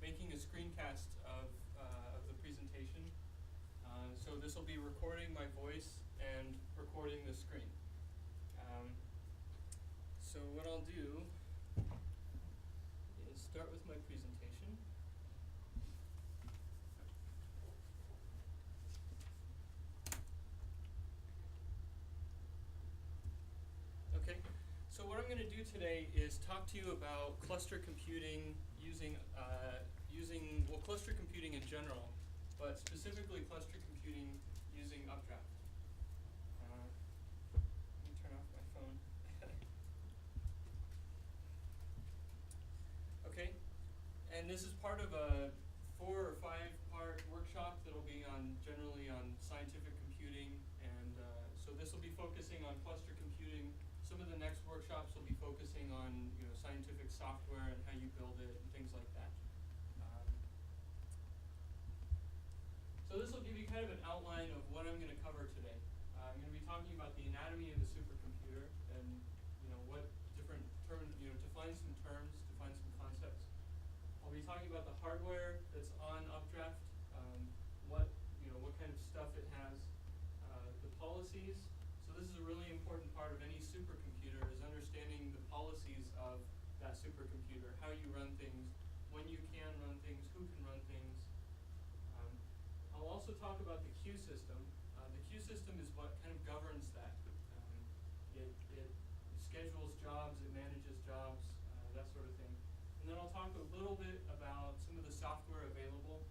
making a screencast of the presentation. So this will be recording my voice and recording the screen. So what I'll do is start with my presentation. Okay, so what I'm going to do today is talk to you about cluster computing using cluster computing in general, but specifically cluster computing using updraft. Let me turn off my phone. Okay, and this is part of a 4 or 5 part workshop that'll be generally on scientific computing, and so this will be focusing on cluster computing. Some of the next workshops will be focusing on scientific software and how you build it and things like that. So this will give you kind of an outline of what I'm going to cover today. I'm going to be talking about the anatomy of a supercomputer and what different terms, define some terms, define some concepts. I'll be talking about the hardware that's on updraft, what kind of stuff it has, the policies. So this is a really important part of any supercomputer, is understanding the policies of that supercomputer, how you run things, when you can run things, who can run things. I'll also talk about the queue system. The queue system is what kind of governs that. It schedules jobs, it manages jobs, that sort of thing. And then I'll talk a little bit about some of the software available.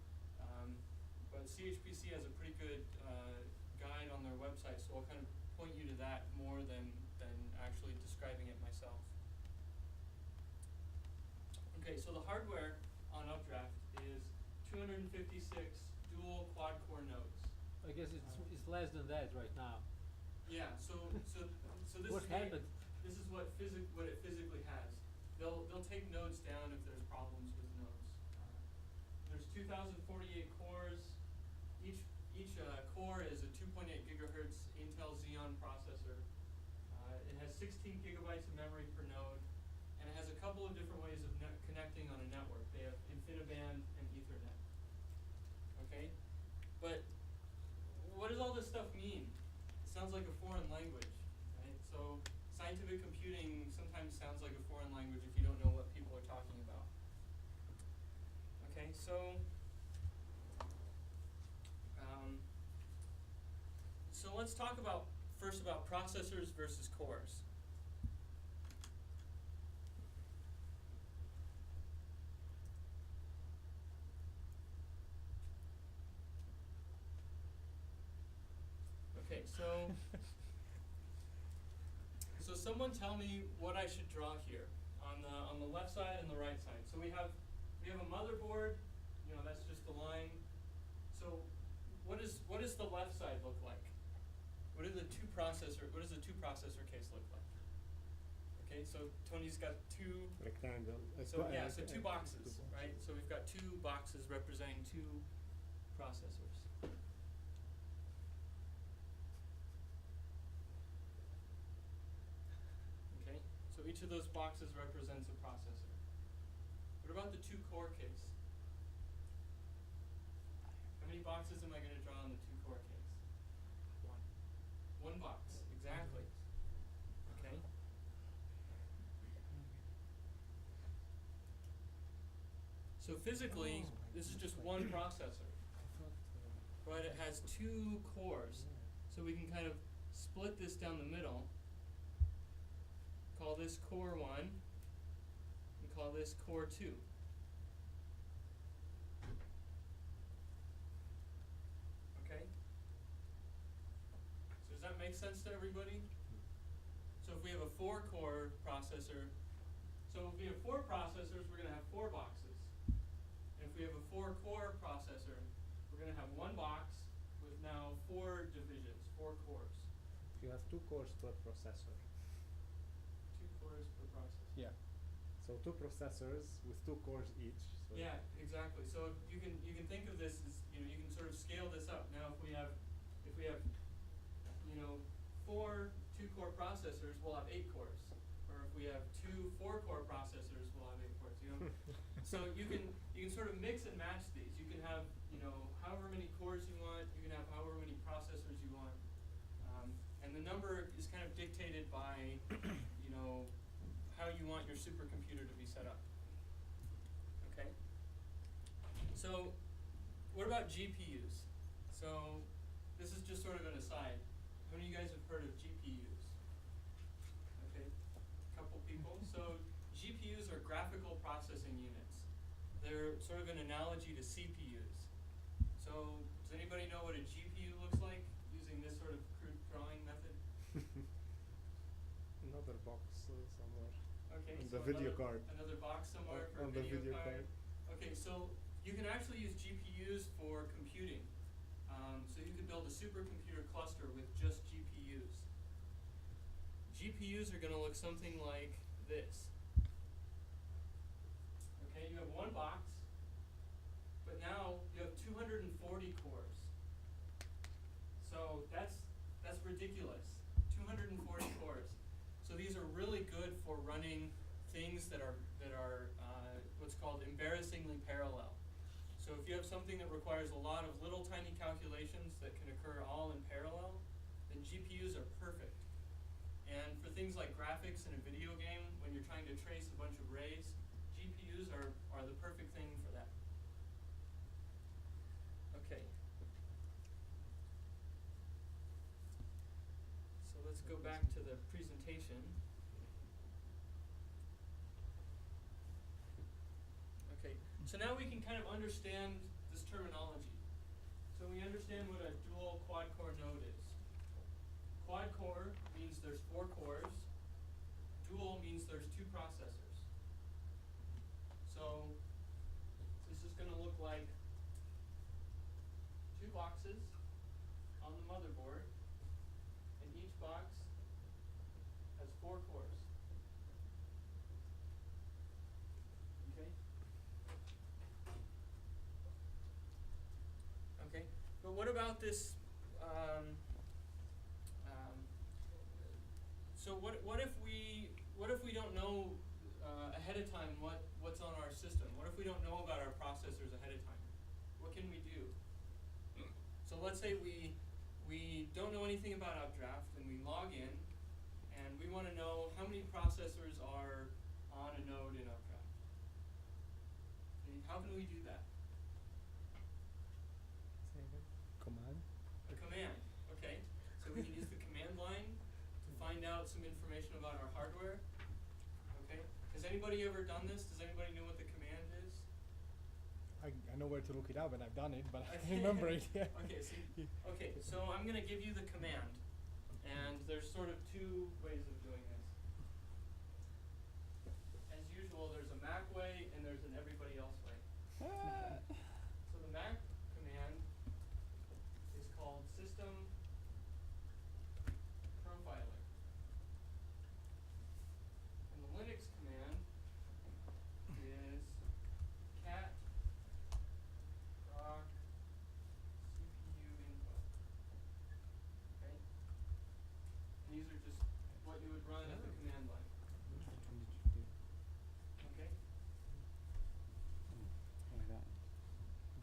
But CHPC has a pretty good guide on their website, so I'll kind of point you to that more than actually describing it myself. Okay, so the hardware on updraft is 256 dual quad-core nodes. I guess it's less than that right now. Yeah. So this What is happened? This is what it physically has. They'll take nodes down if there's problems with nodes. There's 2,048 cores. Each core is a 2.8 gigahertz Intel Xeon processor. It has 16 gigabytes of memory per node, and it has a couple of different ways of connecting on a network. They have InfiniBand and Ethernet. Okay, but what does all this stuff mean? It sounds like a foreign language, right? So scientific computing sometimes sounds like a foreign language if you don't know what people are talking about. Okay, so let's talk first about processors versus cores. Okay, so someone tell me what I should draw here on the left side and the right side. So we have a motherboard, that's just the line. So what does the left side look like? What does the two processor case look like? Okay, so Tony's got two rectangle. So two boxes, right? So we've got two boxes representing two processors. Okay, so each of those boxes represents a processor. What about the two core case? How many boxes am I going to draw on the two core case? One box, exactly. Okay. So physically, this is just one processor, but it has two cores. So we can kind of split this down the middle, call this core 1, and call this core 2. Okay? So does that make sense to everybody? So if we have a 4-core processor, so if we have 4 processors, we're going to have 4 boxes. And if we have a 4-core processor, we're going to have one box with now 4 divisions, 4 cores. You have 2 cores per processor. 2 cores per processor. Yeah. So 2 processors with 2 cores each. So Yeah, exactly. So you can think of this as you can sort of scale this up. Now if we have 4 2-core processors, we'll have 8 cores. Or if we have 2 4-core processors, we'll have 8 cores. So you can sort of mix the number is kind of dictated by, you know, how you want your supercomputer to be set up. Okay? So, what about GPUs? So, this is just sort of an aside. How many of you guys have heard of GPUs? Okay, a couple people. So, GPUs are graphical processing units. They're sort of an analogy to CPUs. So, does anybody know what a GPU looks like using this sort of crude drawing method? Another box somewhere. Okay, On so the video another, card. another box somewhere for On a the video, video card. card. Okay, so you can actually use GPUs for computing. So you could build a supercomputer cluster with just GPUs. GPUs are going to look something like this. Okay, you have one box, but now you have 240 cores. So that's ridiculous. 240 cores. So these are really good for running things that are what's called embarrassingly parallel. So if you have something that requires a lot of little tiny calculations that can occur all in parallel, then GPUs are perfect. And for things like graphics in a video game, when you're trying to trace a bunch of rays, GPUs are the perfect thing for that. Okay. So let's go back to the presentation. Okay, so now we can kind of understand this terminology. So we understand what a dual quad-core node is. Quad-core means there's 4 cores. Dual means there's 2 processors. So this is going to look like 2 boxes on the motherboard, and each box has 4 cores. Okay? Okay, but what about this? So what if we don't know ahead of time what's on our system? What if we don't know about our processors ahead of time? What can we do? So let's say we don't know anything about updraft and we log in and we want to know how many processors are on a node in updraft. Okay, how can we do that? Command. A command, okay. So we can use the command line to find out some information about our hardware. Okay. Has anybody ever done this? Does anybody know what the command is? I know where to look it up and I've done it, but I can't remember it. Yeah. Okay, so I'm going to give you the command. And there's sort of 2 ways of doing this. As usual, there's a Mac way and there's an everybody else way. So the Mac command is called system profiler. And the Linux command is cat proc CPU info. Okay? And these are just what you would run at the command line. Okay?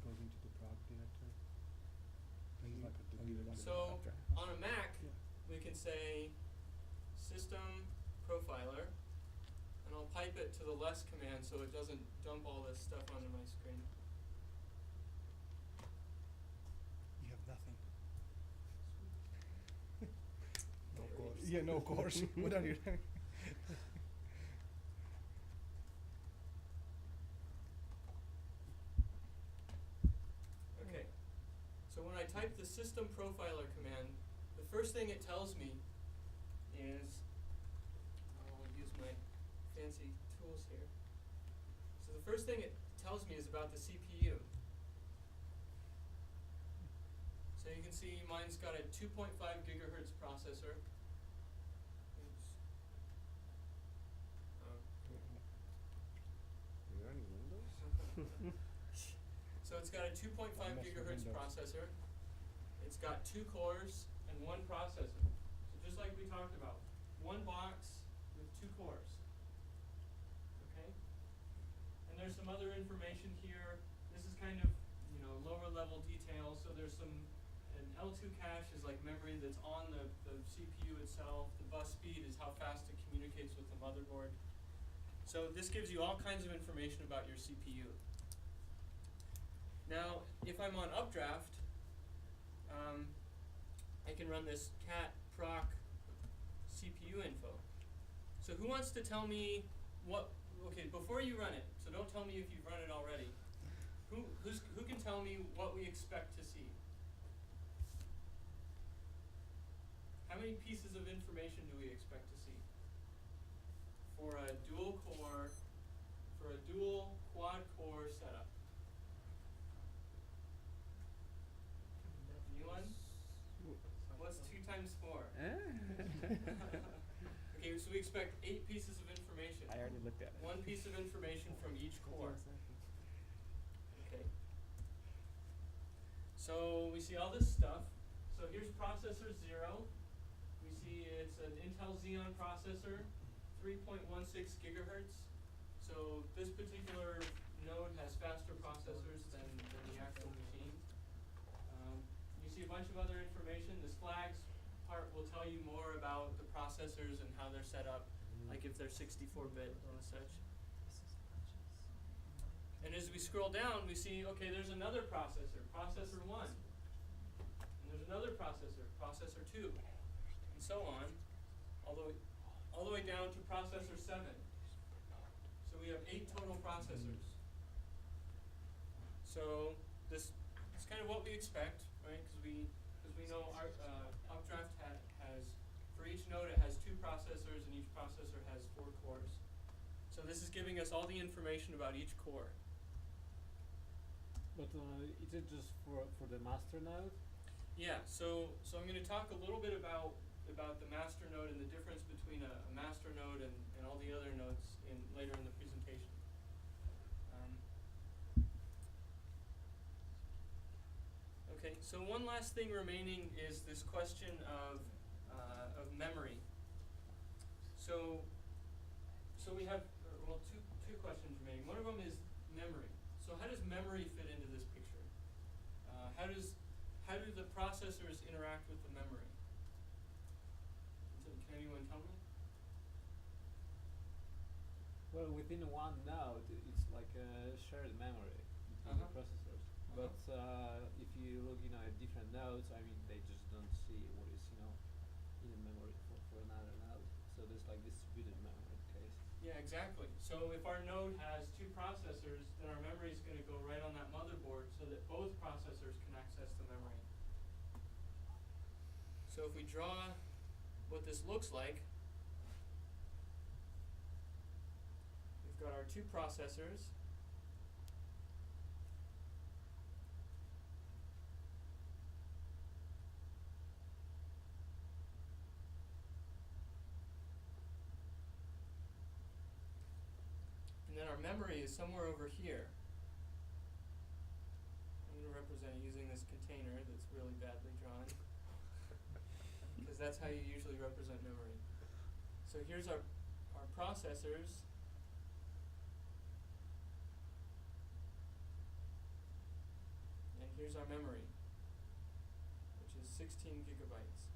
Goes into the proc directory. So on a Mac, we can say system profiler, and I'll pipe it to the less command so it doesn't dump all this stuff onto my screen. You have nothing. No course. Yeah, no course. What are you doing? Okay. So when I type the system profiler command, the first thing it tells me is, I'll use my fancy tools here. So the first thing it tells me is about the CPU. So you can see mine's got a 2.5 gigahertz processor. Oops. You're running Windows? So it's got a 2.5 Mess with gigahertz Windows. processor. It's got 2 cores and 1 processor. So just like we talked about, 1 box with 2 cores. Okay? And there's some other information here. This is kind of, lower level detail. So there's an L2 cache is like memory that's on the CPU itself. The bus speed is how fast it communicates with the motherboard. So this gives you all kinds of information about your CPU. Now, if I'm on updraft, I can run this cat proc CPU info. So who wants to tell me what, okay, before you run it, so don't tell me if you've run it already. Who can tell me what we expect to see? How many pieces of information do we expect to see? For a dual quad core setup. Anyone? What's 2 times 4? Okay, so we expect 8 pieces of information. I already looked at it. 1 piece of information from each core. Okay. So we see all this stuff. So here's processor 0. We see it's an Intel Xeon processor, 3.16 gigahertz. So this particular node has faster processors than the actual machine. You see a bunch of other information. This flags part will tell you more about the processors and how they're set up, like if they're 64-bit and such. And as we scroll down, we see, okay, there's another processor, processor 1. And there's another processor, processor 2. And so on, all the way down to processor 7. So we have 8 total processors. So this is kind of what we expect, right? Because we know our updraft has, for each node it has 2 processors, and each processor has 4 cores. So this is giving us all the information about each core. But is it just for the master node? Yeah, so I'm going to talk a little bit about the master node and the difference between a master node and all the other nodes later in the presentation. Okay, so one last thing remaining is this question of memory. So we have two questions remaining. One of them is memory. So how does memory fit into this picture? How do the processors interact with the memory? Can anyone tell me? Well, within one node, it's like a shared memory between the processors. But if you look, at different nodes, I mean, they just don't see what is, in the memory for another node. So there's like distributed memory case. Yeah, exactly. So if our node has 2 processors, then our memory is going to go right on that motherboard so that both processors can access the memory. So if we draw what this looks like, we've got our 2 processors. And then our memory is somewhere over here. I'm going to represent using this container that's really badly drawn, because that's how you usually represent memory. So here's our processors. And here's our memory, which is 16 gigabytes.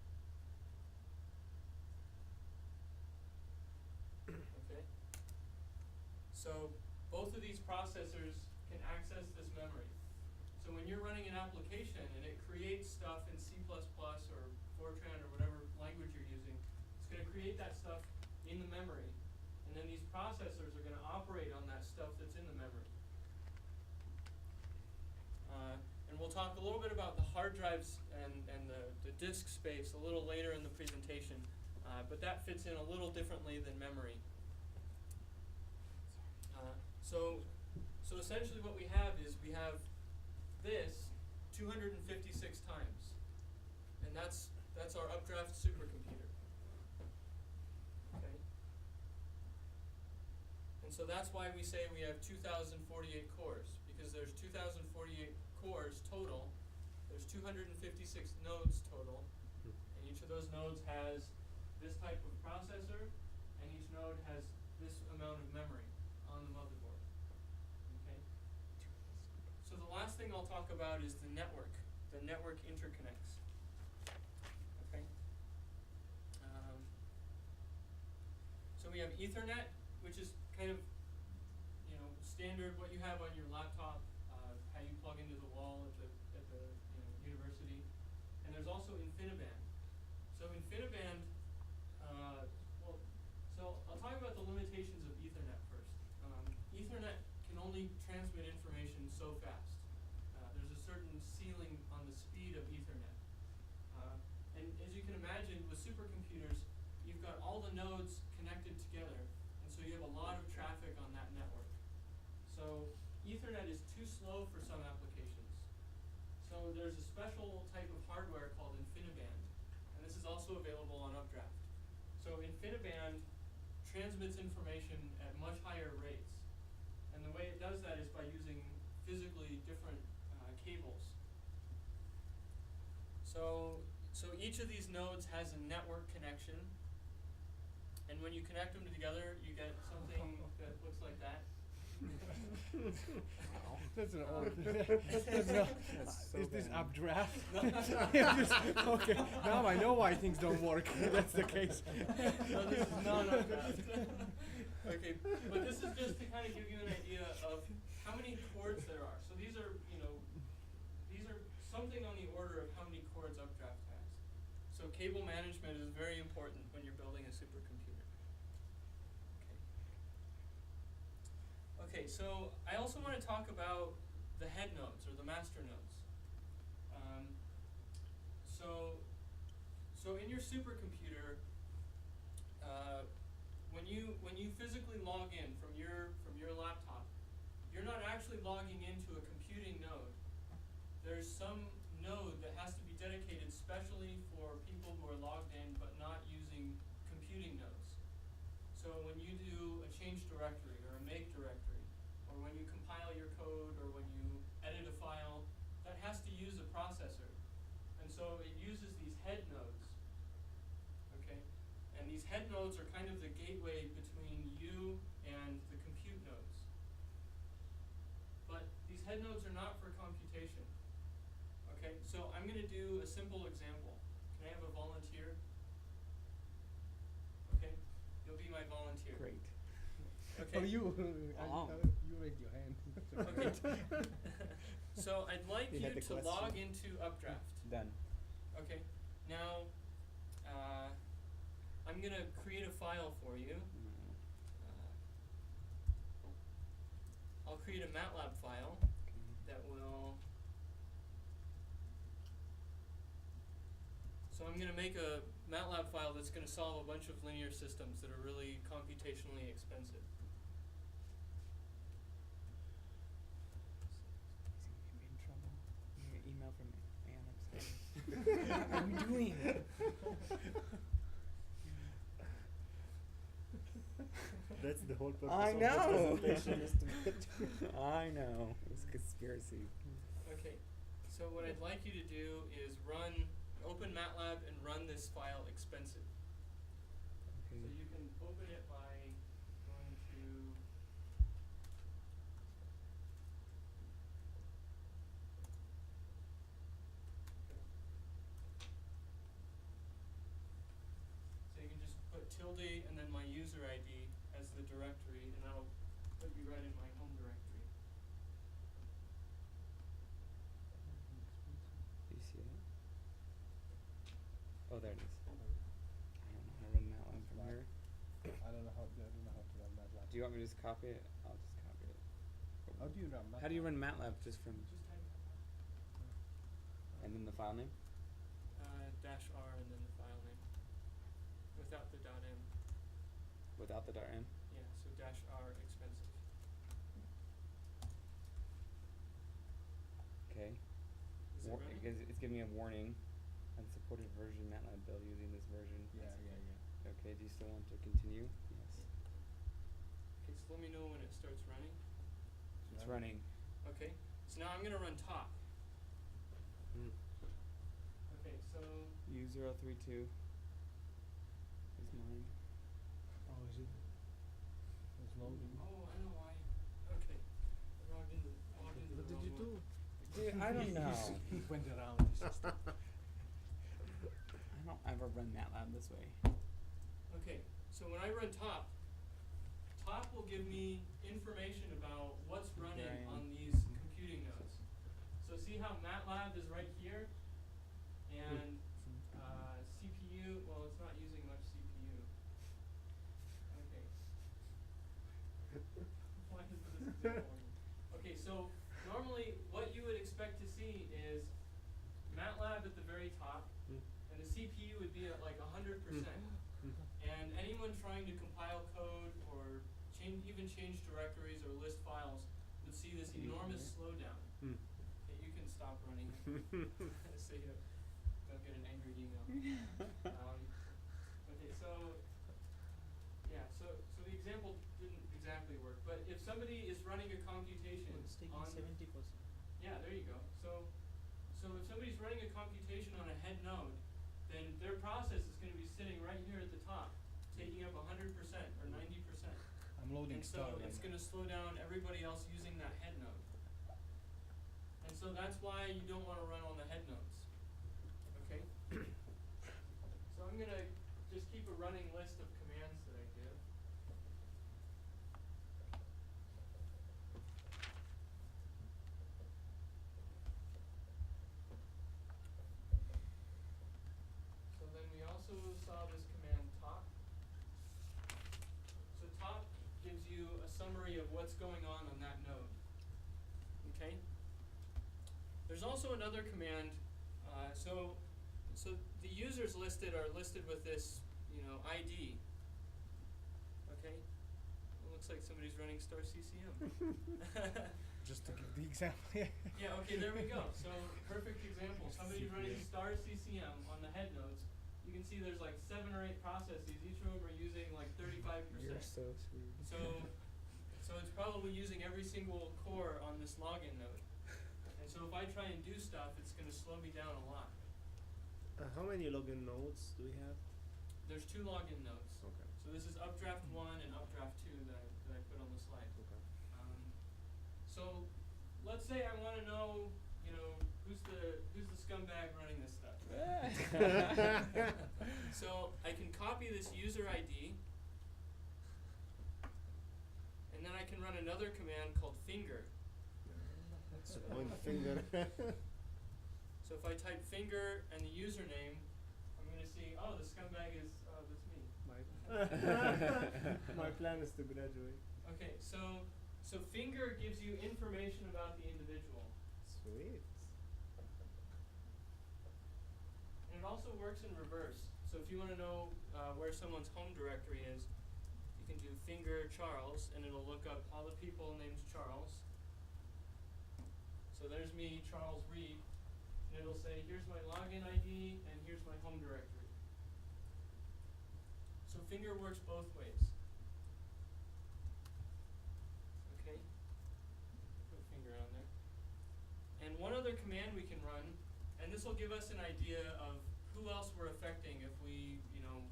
Okay? So both of these processors can access this memory. So when you're running an application and it creates stuff in C++ or Fortran or whatever language you're using, it's going to create that stuff in the memory. And then these processors are going to operate on that stuff that's in the memory. And we'll talk a little bit about the hard drives and the disk space a little later in the presentation. But that fits in a little differently than memory. So essentially what we have is we have this 256 times. And that's our updraft supercomputer. Okay? And so that's why we say we have 2,048 cores, because there's 2,048 cores total. There's 256 nodes total. And each of those nodes has this type of processor, and each node has this amount of memory on the motherboard. Okay? So the last thing I'll talk about is the network interconnects. So we have Ethernet, which is kind of, standard what you have on your laptop, how you plug into the wall at the university. And there's also InfiniBand. So InfiniBand, so I'll talk about the limitations of Ethernet first. Ethernet can only transmit information so fast. There's a certain ceiling on the speed of Ethernet. And as you can imagine, with supercomputers, you've got all the nodes connected together, and so you have a lot of traffic on that network. So Ethernet is too slow for some applications. So there's a special type of hardware called InfiniBand, and this is also available on updraft. So InfiniBand transmits information at much higher rates, and the way it does that is by using physically different cables. So each of these nodes has a network connection, and when you connect them together, you get something that looks like that. That's an old. so Is this bad. updraft? Okay, now I know why things don't work. That's the case. No, this is not updraft. Okay, but this is just to kind of give you an idea of how many chords there are. So these are something on the order of how many chords updraft has. So cable management is very important when you're building a supercomputer. Okay, so I also want to talk about the head nodes or the master nodes. So in your supercomputer, when you physically log in from your laptop, you're not actually logging into a computing node. There's some node that has to be dedicated specially for people who are logged in but not using computing nodes. So when you do a change directory or a make directory, or when you compile your code, or when you edit a file, that has to use a processor. And so it uses these head nodes. Okay? And these head nodes are kind of the gateway between you and the compute nodes. But these head nodes are not for computation. Okay? So I'm going to do a simple example. Can I have a volunteer? Okay? You'll be my volunteer. Great. Okay. Oh, you raised your hand. Okay. So I'd like You you had the to question. log into updraft. Done. Okay. Now, I'm going to create a file for you. I'll create a MATLAB file that will. So I'm going to make a MATLAB file that's going to solve a bunch of linear systems that are really computationally expensive. He's gonna get me in trouble. I'm gonna get email from Anne upstairs. What are we doing? That's the whole purpose I of know. the presentation is to get I know. It's a conspiracy. Okay. So what I'd like you to do is open MATLAB and run this file expensive. Okay. So you can open it by going to So you can just put tilde and then my user ID as the directory, and I'll put you right in my home directory. Do you see that? Oh, there it is. I don't know how to run MATLAB from here. I don't know how to run MATLAB. Do you want me to just copy it? I'll just copy it. How do you run MATLAB? How do you run MATLAB just from Just type and then the file name? -r and then the file name without the .m. Without the .n? Yeah, so -r expensive. Okay. Is it running? Because it's giving me a warning. Unsupported version MATLAB build using this version. Yeah. Okay, do you still want to continue? Yes. Okay, so let me know when it starts running. It's running. Okay, so now I'm going to run top. Okay, so U032 is mine. Oh, is it? It's loading. I know why. Okay, I logged into the What wrong did you one. do? Dude, I don't know. He went around the system. I don't ever run MATLAB this way. Okay, so when I run top, top will give me information about what's running Right. on these computing nodes. So see how MATLAB is right here, and CPU, well, it's not using much CPU. Okay. Why is this example working? Okay, so normally what you would expect to see is MATLAB at the very top, and the CPU would be at like 100%. And anyone trying to compile code or even change directories or list files would see this enormous slowdown. Okay, you can stop running so you don't get an angry email. Okay, so yeah, so the example didn't exactly work, but if somebody is running a computation It's taking on 70%. yeah, there you go. So if somebody's running a computation on a head node, then their process is going to be sitting right here at the top, taking up 100% or 90%. I'm loading And so star right it's now. going to slow down everybody else using that head node. And so that's why you don't want to run on the head nodes. Okay? So I'm going to just keep a running list of commands that I give. So then we also saw this command top. So top gives you a summary of what's going on that node. Okay? There's also another command. So the users listed are listed with this, ID. Okay? It looks like somebody's running star CCM. Just to give the example. Yeah, okay, there we go. So perfect example. Somebody's running star CCM on the head nodes. You can see there's like 7 or 8 processes. Each of them are using like 35%. You're so sweet. So it's probably using every single core on this login node. And so if I try and do stuff, it's going to slow me down a lot. How many login nodes do we have? There's 2 login nodes. Okay. So this is updraft 1 and updraft 2 that I put on the slide. Okay. So let's say I want to know, who's the scumbag running this stuff. So I can copy this user ID, and then I can run another command called finger. So point finger. So if I type finger and the username, I'm going to see, oh, the scumbag is, that's me. My plan is to graduate. Okay, so finger gives you information about the individual. Sweet. And it also works in reverse. So if you want to know where someone's home directory is, you can do finger Charles, and it'll look up all the people named Charles. So there's me, Charles Reed, and it'll say, here's my login ID, and here's my home directory. So finger works both ways. Okay? Put finger on there. And one other command we can run, and this will give us an idea of who else we're affecting if we,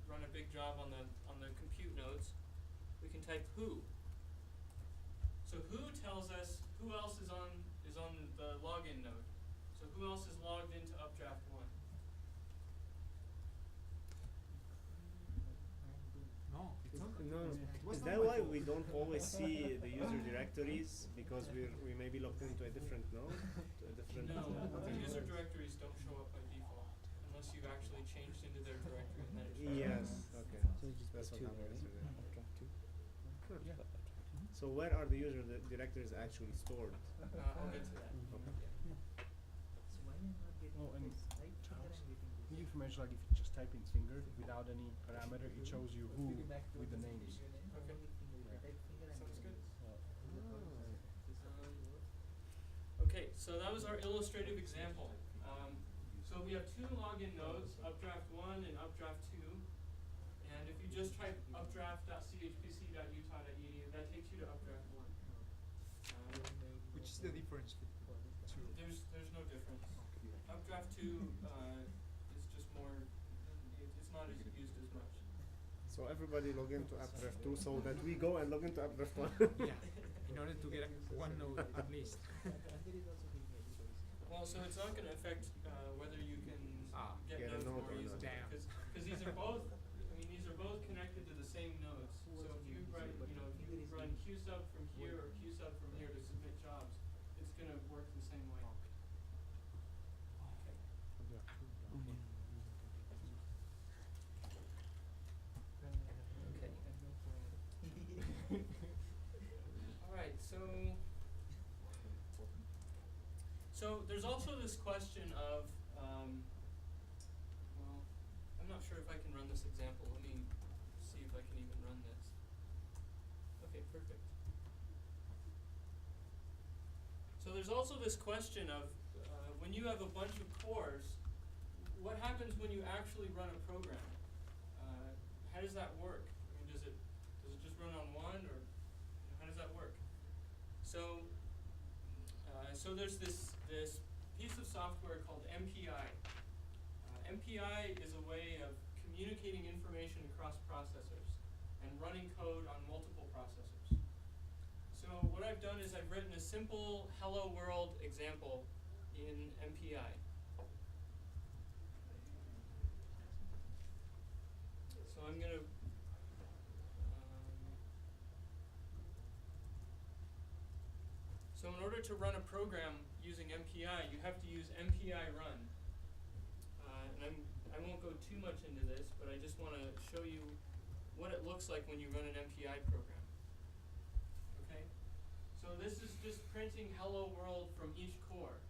run a big job on the compute nodes. We can type who. So who tells us who else is on the login node. So who else is logged into updraft 1? No, it's not. No, Was is not that my why fault. we don't always see the user directories because we may be logged into a different node, to a different. No, the user directories don't show up by default unless you've actually changed into their directory and then it shows up. Yes. Okay. So you just That's put what 2, happened right? yesterday. Updraft 2. Yeah. So where are the user directories actually stored? I'll get to that. Okay. So why am I not getting Oh, and this? Type finger, I'm getting this. New information, like if you just type in finger without any parameter, it shows you who Maybe back to with the this names. username, I Okay. only finger. If I type finger, I'm Sounds getting good. this. Okay, so that was our illustrative example. So we have 2 login nodes, updraft 1 and updraft 2. And if you just type updraft.chpc.utah.edu, that takes you to updraft 1. Which is the difference between the two? There's no difference. Updraft 2 is just more, it's not as used as much. So everybody log into updraft 2 so that we go and log into updraft 1. Yeah, in order to get one node at least. And there is also being edited. Well, so it's not going to affect whether you can get a nodes node more or not. easily, Damn. because these are both, these are both connected to the same nodes. So if you run Q sub from here or Q sub from here to submit jobs, it's going to work the same way. Okay. Okay. All right. So there's also this question of, well, I'm not sure if I can run this example. Let me see if I can even run this. Okay, perfect. So there's also this question of when you have a bunch of cores, what happens when you actually run a program? How does that work? I mean, does it just run on one, or how does that work? So there's this piece of software called MPI. MPI is a way of communicating information across processors and running code on multiple processors. So what I've done is I've written a simple hello world example in MPI. So I'm going to so in order to run a program using MPI, you have to use MPI run. And I won't go too much into this, but I just want to show you what it looks like when you run an MPI program. Okay? So this is just printing hello world from each core.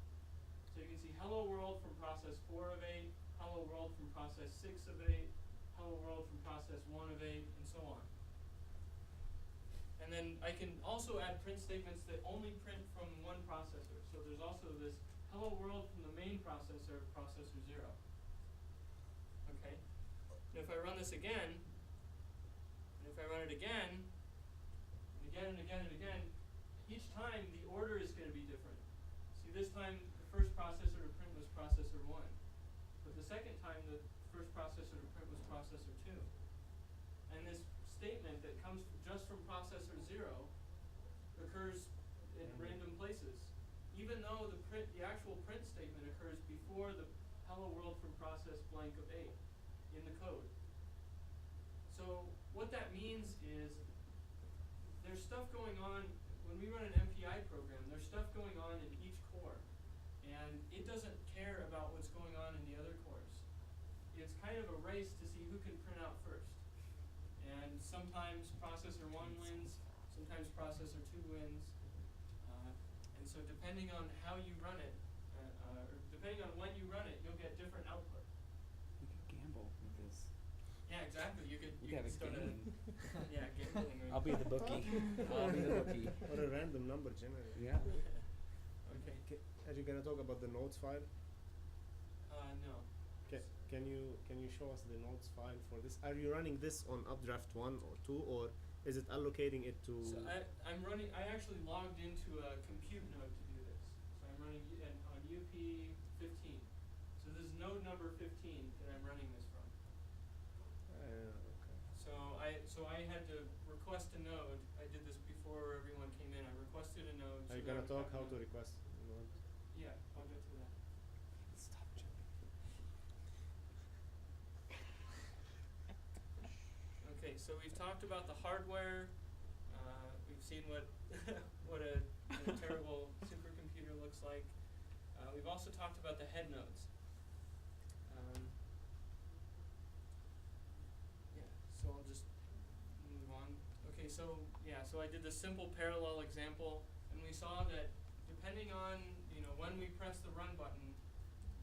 So you can see hello world from process 4 of 8, hello world from process 6 of 8, hello world from process 1 of 8, and so on. And then I can also add print statements that only print from one processor. So there's also this hello world from the main processor, processor 0. Okay? And if I run this again, and if I run it again, and again and again and again, each time the order is going to be different. See, this time the first processor to print was processor 1. But the second time the first processor to print was processor 2. And this statement that comes just from processor 0 occurs in random places, even though the actual print statement occurs before the hello world from process blank of 8 in the code. So what that means is there's stuff going on when we run an MPI program. There's stuff going on in each core, and it doesn't care about what's going on in the other cores. It's kind of a race to see who can print out first. And sometimes processor 1 wins, sometimes processor 2 wins. And so depending on how you run it, or depending on when you run it, you'll get different output. You could gamble with this. Yeah, exactly. You could have a start game. yeah, gambling. Right? I'll be the bookie. I'll be the bookie. Or a random number generated. Yeah. Okay. Are you gonna talk about the nodes file? No. Can you show us the nodes file for this? Are you running this on updraft 1 or 2, or is it allocating it to? So I actually logged into a compute node to do this. So I'm running on UP 15. So this is node number 15 that I'm running this from. Okay. So I had to request a node. I did this before everyone came in. I requested a node. Are you gonna talk how to request nodes? Yeah, I'll get to that. Stop jumping. Okay, so we've talked about the hardware. We've seen what what a terrible supercomputer looks like. We've also talked about the head nodes. Yeah, so I'll just move on. Okay, so I did this simple parallel example, and we saw that depending on when we press the run button,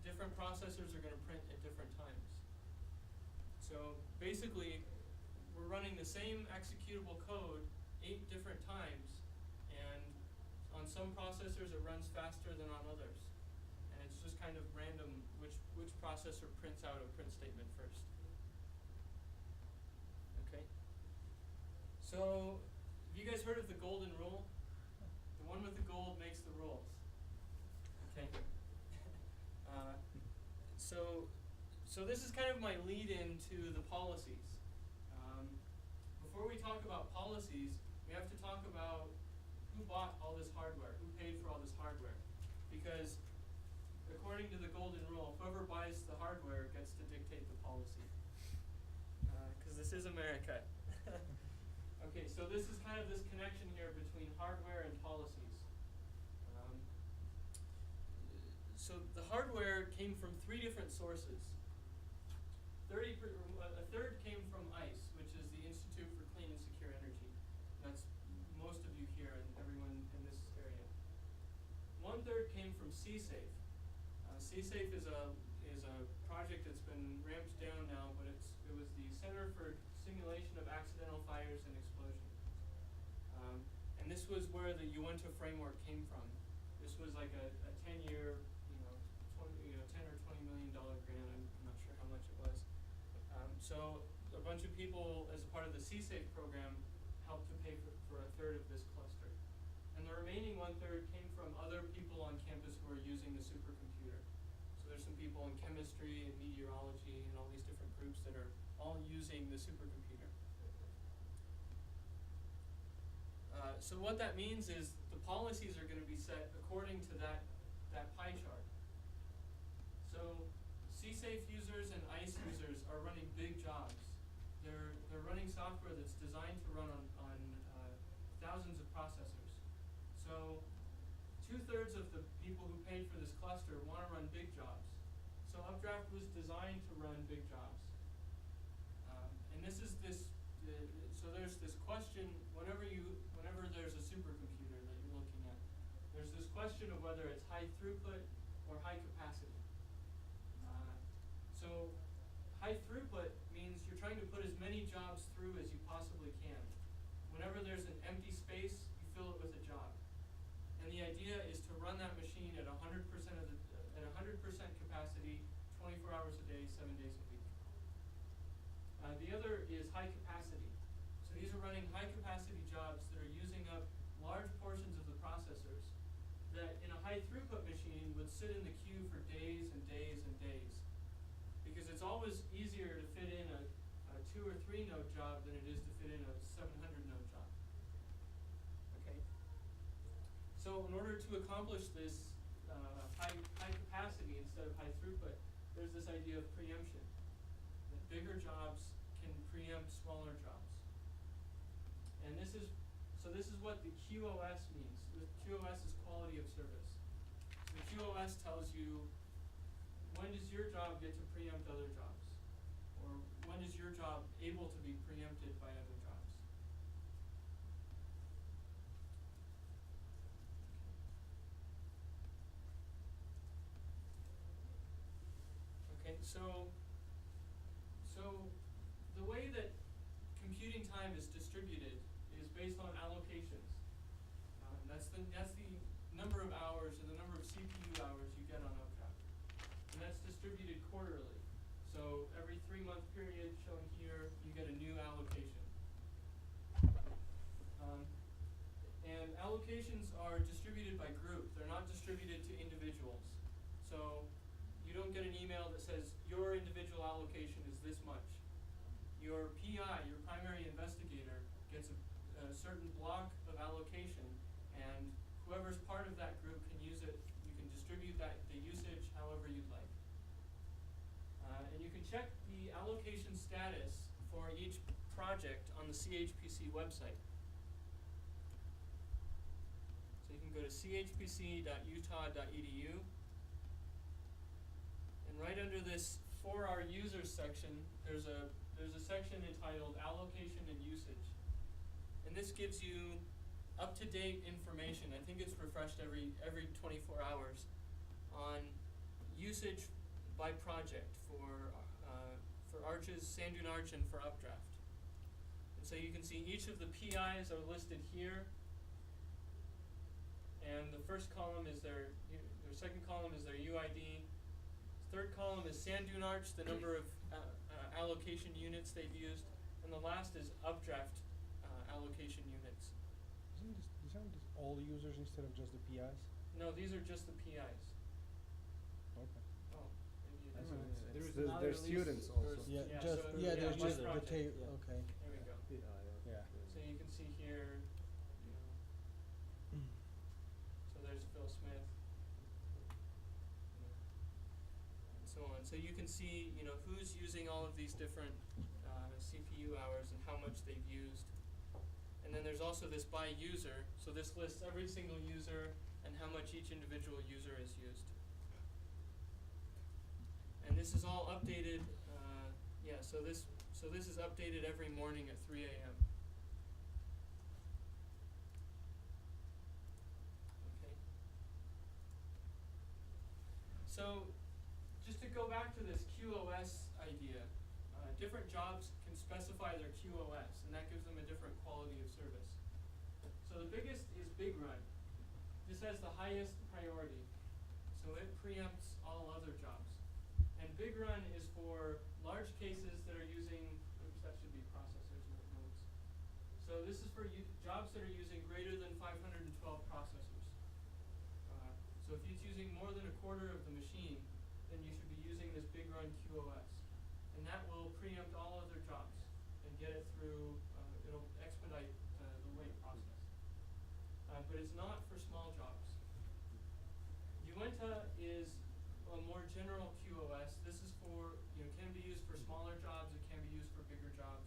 different processors are going to print at different times. So basically, we're running the same executable code 8 different times, and on some processors it runs faster than on others. And it's just kind of random which processor prints out a print statement first. Okay. So, have you guys heard of the golden rule? The one with the gold makes the rules. Okay. So this is kind of my lead into the policies. Before we talk about policies, we have to talk about who bought all this hardware, who paid for all this hardware. Because according to the golden rule, whoever buys the hardware gets to dictate the policy. Because this is America. Okay, so this is kind of this connection here between hardware and policies. So the hardware came from 3 different sources. A third came from ICE, which is the Institute for Clean and Secure Energy. That's most of you here and everyone in this area. 1/3 came from CSAFE. CSAFE is a project that's been ramped down now, but it was the Center for Simulation of Accidental Fires and Explosions. And this was where the Uinta framework came from. This was like a 10-year, $10 or $20 million grant. I'm not sure how much it was. So a bunch of people, as a part of the CSAFE program, helped to pay for a third of this cluster. And the remaining 1/3 came from other people on campus who are using the supercomputer. So there's some people in chemistry and meteorology and all these different groups that are all using the supercomputer. So what that means is the policies are going to be set according to that pie chart. So CSAFE users and ICE users are running big jobs. They're running software that's designed to run on thousands of processors. So 2/3 of the people who paid for this cluster want to run big jobs. So updraft was designed to run big jobs. And so there's this question, whenever there's a supercomputer that you're looking at, there's this question of whether it's high throughput or high capacity. So high throughput means you're trying to put as many jobs through as you possibly can. Whenever there's an empty space, you fill it with a job. And the idea is to run that machine at 100% capacity, 24 hours a day, 7 days a week. The other is high capacity. So these are running high capacity jobs that are using up large portions of the processors that in a high throughput machine would sit in the queue for days and days and days. Because it's always easier to fit in a 2 or 3 node job than it is to fit in a 700 node job. Okay. So in order to accomplish this high capacity instead of high throughput, there's this idea of preemption. That bigger jobs can preempt smaller jobs. And this is what the QoS means. The QoS is quality of service. So the QoS tells you, when does your job get to preempt other jobs? Or when is your job able to be preempted by other jobs? Okay, so the way that computing time is distributed is based on allocations. That's the number of hours or the number of CPU hours you get on updraft. And that's distributed quarterly. So every 3-month period shown here, you get a new allocation. And allocations are distributed by group. They're not distributed to individuals. So you don't get an email that says your individual allocation is this much. Your PI, your primary investigator, gets a certain block of allocation, and whoever's part of that group can use it. You can distribute the usage however you'd like. And you can check the allocation status for each project on the CHPC website. So you can go to chpc.utah.edu, and right under this for our users section, there's a section entitled Allocation and Usage. And this gives you up-to-date information. I think it's refreshed every 24 hours on usage by project for Arches, Sand Dune Arch, and for Updraft. And so you can see each of the PIs are listed here. And the first column is their second column is their UID. Third column is Sand Dune Arch, the number of allocation units they've used. And the last is Updraft allocation units. These aren't all users instead of just the PIs? No, these are just the PIs. Okay. Oh, maybe it That's is. There is There's another students list. also. Yeah, Yeah, just so- yeah, yeah, there's by just the project. table. Yeah. Okay. There we go. Yeah. So you can see here, so there's Phil Smith, and so on. So you can see, who's using all of these different CPU hours and how much they've used. And then there's also this by user. So this lists every single user and how much each individual user has used. And this is all updated. So this is updated every morning at 3 a.m. Okay. So just to go back to this QoS idea, different jobs can specify their QoS, and that gives them a different quality of service. So the biggest is Big Run. This has the highest priority, so it preempts all other jobs. And Big Run is for large cases that are using, oops, that should be processors, not nodes. So this is for jobs that are using greater than 512 processors. So if it's using more than a quarter of the machine, then you should be using this Big Run QoS. And that will preempt all other jobs and get it through, it'll expedite the wait process. But it's not for small jobs. Uenta is a more general QoS. This is for, can be used for smaller jobs, it can be used for bigger jobs.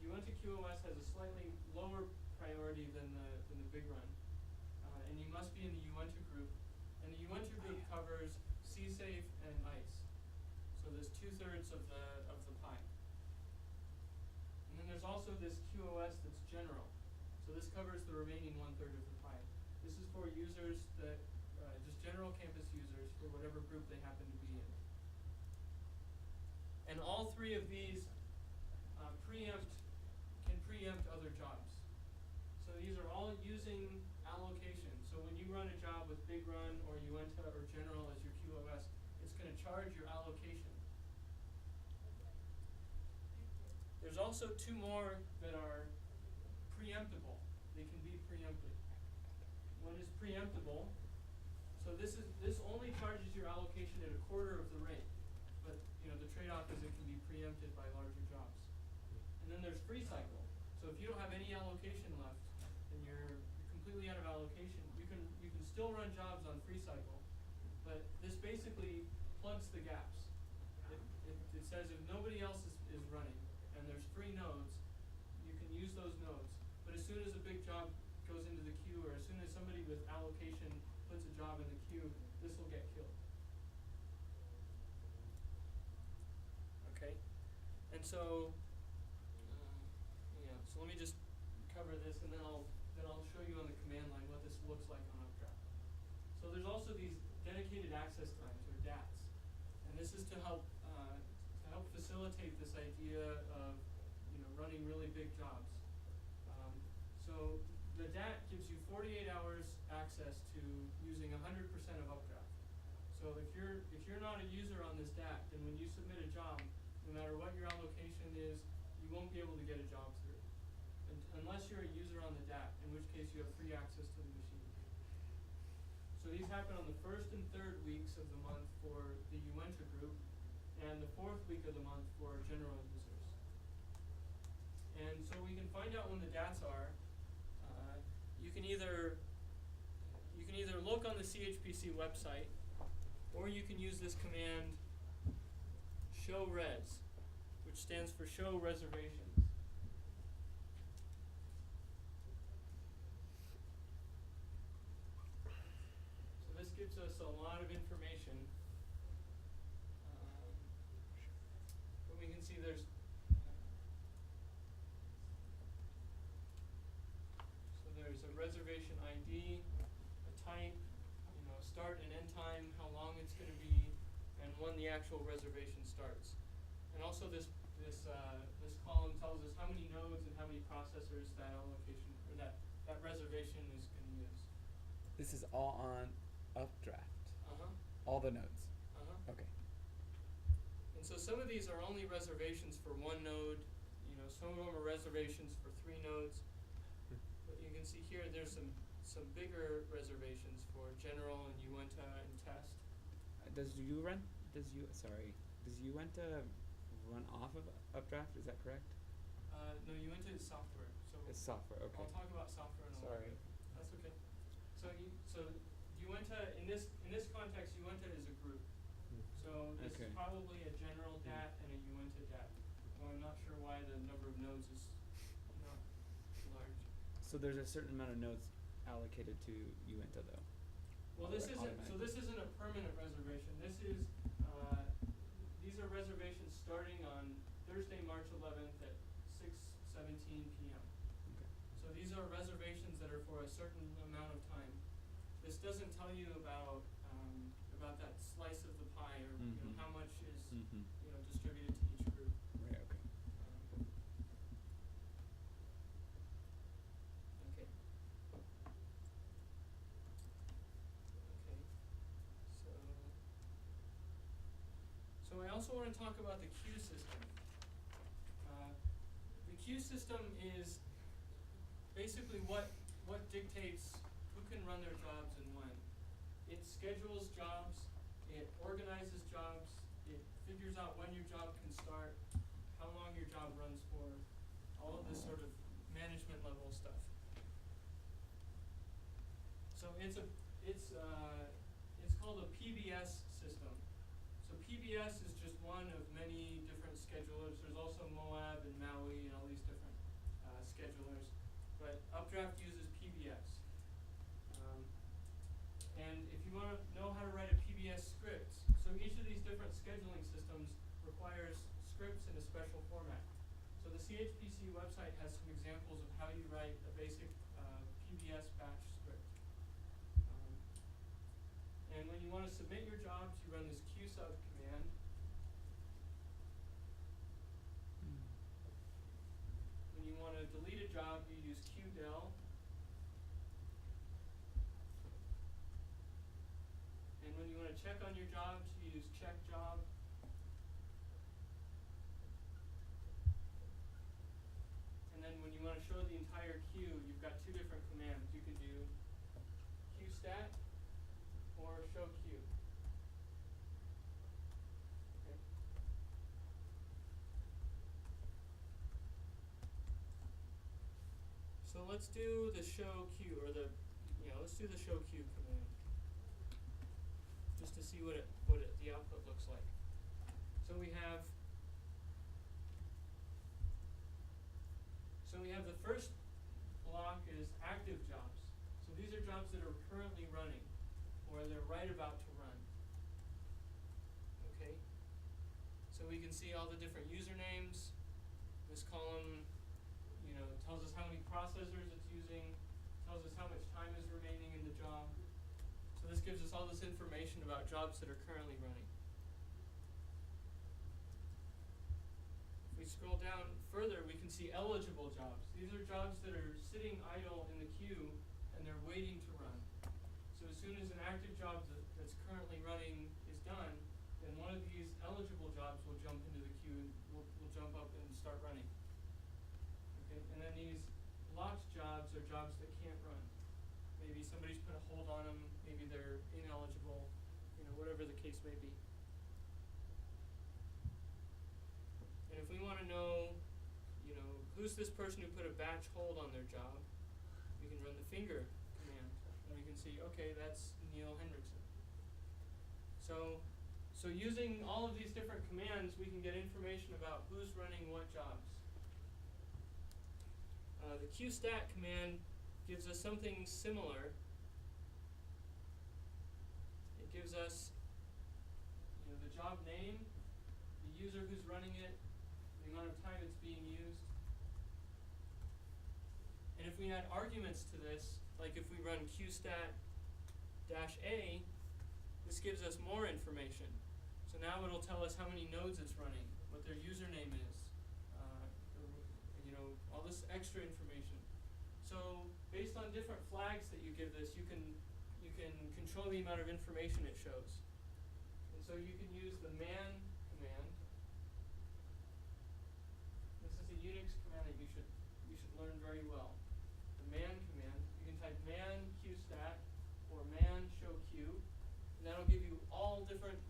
Uenta QoS has a slightly lower priority than the Big Run. And you must be in the Uenta group. And the Uenta group covers CSAFE and ICE. So there's 2/3 of the pie. And then there's also this QoS that's general. So this covers the remaining 1/3 of the pie. This is for users that, just general campus users for whatever group they happen to be in. And all three of these can preempt other jobs. So these are all using allocation. So when you run a job with Big Run or Uenta or General as your QoS, it's going to charge your allocation. There's also two more that are preemptible. They can be preempted. One is preemptible. So this only charges your allocation at a quarter of the rate. But the trade-off is it can be preempted by larger jobs. And then there's free cycle. So if you don't have any allocation left, and you're completely out of allocation, you can still run jobs on free cycle, but this basically plugs the gaps. It says if nobody else is running and there's free nodes, you can use those nodes. But as soon as a big job goes into the queue, or as soon as somebody with allocation puts a job in the queue, this will get killed. Okay, and so so let me just cover this, and then I'll show you on the command line what this looks like on updraft. So there's also these dedicated access times, or DATs, and this is to help facilitate this idea of running really big jobs. So the DAT gives you 48 hours access to using 100% of updraft. So if you're not a user on this DAT, then when you submit a job, no matter what your allocation is, you won't be able to get a job through. Unless you're a user on the DAT, in which case you have free access to the machine. So these happen on the 1st and 3rd weeks of the month for the Uenta group, and the 4th week of the month for general users. And so we can find out when the DATs are. You can either look on the CHPC website, or you can use this command show res, which stands for show reservations. So this gives us a lot of information. But we can see there's a reservation ID, a type, start and end time, how long it's going to be, and when the actual reservation starts. And also this column tells us how many nodes and how many processors that allocation or that reservation is going to use. This is all on updraft. All the nodes. Okay. And so some of these are only reservations for one node. Some of them are reservations for 3 nodes. But you can see here there's some bigger reservations for general and Uenta and test. Does Uenta run off of updraft? Is that correct? No, Uenta is software. So It's software. Okay. I'll talk about software in a Sorry. little bit. That's okay. So Uenta in this context, Uenta is a group. So this is probably a general DAT and a Uenta DAT. Well, I'm not sure why the number of nodes is not large. So there's a certain amount of nodes allocated to Uinta though. Well, this isn't, so Automatically. this isn't a permanent reservation. This is, these are reservations starting on Thursday, March 11th at 6:17 p.m. Okay. So these are reservations that are for a certain amount of time. This doesn't tell you about that slice of the pie, or you know, Mhm. how much is Mhm. you know, distributed to each group. Right. Okay. Okay. Okay. So I also want to talk about the queue system. The queue system is basically what dictates who can run their jobs and when. It schedules jobs, it organizes jobs, it figures out when your job can start, how long your job runs for, all of this sort of management level stuff. So it's called a PBS system. So PBS is just one of many different schedulers. There's also Moab and Maui and all these different schedulers, but Updraft uses PBS. And if you want to know how to write a PBS script, so each of these different scheduling systems requires scripts in a special format. So the CHPC website has some examples of how you write a basic PBS batch script. And when you want to submit your jobs, you run this qsub command. When you want to delete a job, you use qdel. And when you want to check on your jobs, you use checkjob. And then when you want to show the entire queue, you've got two different commands. You can do qstat or show queue. Okay. So let's do the show queue, or let's do the show queue command, just to see what the output looks like. So we have the first block is active jobs. So these are jobs that are currently running, or they're right about to run. Okay. So we can see all the different usernames. This column, tells us how many processors it's using, tells us how much time is remaining in the job. So this gives us all this information about jobs that are currently running. If we scroll down further, we can see eligible jobs. These are jobs that are sitting idle in the queue and they're waiting to run. So as soon as an active job that's currently running is done, then one of these eligible jobs will jump into the queue and will jump up and start running. Okay, and then these locked jobs are jobs that can't run. Maybe somebody's put a hold on them, maybe they're ineligible, whatever the case may be. And if we want to know, who's this person who put a batch hold on their job, we can run the finger command, and we can see, okay, that's Neil Hendrickson. So using all of these different commands, we can get information about who's running what jobs. The qstat command gives us something similar. It gives us the job name, the user who's running it, the amount of time it's being used. And if we add arguments to this, like if we run qstat-a, this gives us more information. So now it'll tell us how many nodes it's running, what their username is, all this extra information. So based on different flags that you give this, you can control the amount of information it shows. And so you can use the man command. This is a Unix command that you should learn very well. The man command. You can type man qstat or man show q, and that'll give you all the different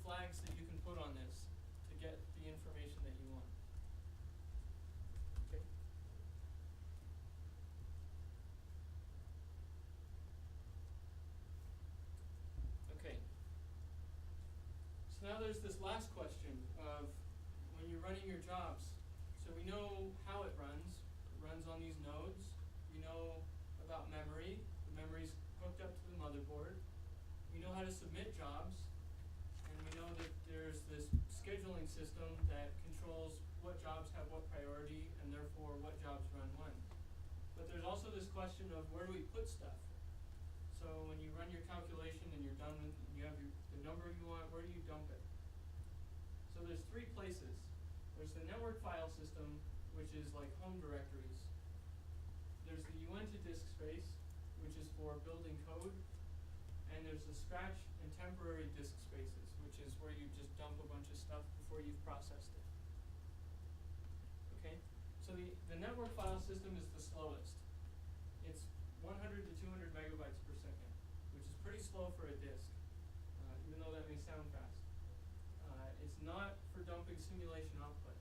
flags that you can put on this to get the information that you want. Okay. Okay. So now there's this last question of when you're running your jobs. So we know how it runs. It runs on these nodes. We know about memory. The memory's hooked up to the motherboard. We know how to submit jobs, and we know that there's this scheduling system that controls what jobs have what priority, and therefore what jobs run when. But there's also this question of where do we put stuff? So when you run your calculation and you're done with, you have the number you want, where do you dump it? So there's three places. There's the network file system, which is like home directories. There's the UN to disk space, which is for building code. And there's the scratch and temporary disk spaces, which is where you just dump a bunch of stuff before you've processed it. Okay? So the network file system is the slowest. It's 100 to 200 megabytes per second, which is pretty slow for a disk, even though that may sound fast. It's not for dumping simulation output.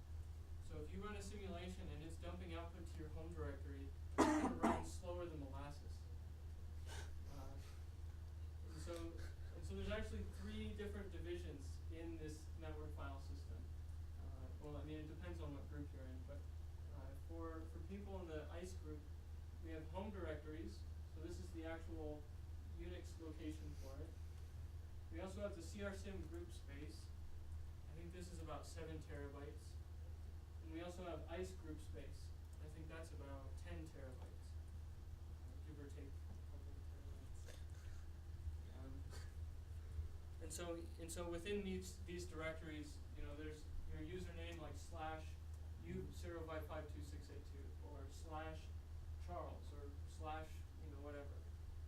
So if you run a simulation and it's dumping output to your home directory, it's going to run slower than molasses. So there's actually three different divisions in this network file system. Well, I mean, it depends on what group you're in, but for people in the ICE group, we have home directories. So this is the actual Unix location for it. We also have the CRSIM group space. I think this is about 7 terabytes. And we also have ICE group space. I think that's about 10 terabytes, give or take a couple of terabytes. And so within these directories, you know, there's your username like /u0by52682 or /Charles or / you know, whatever.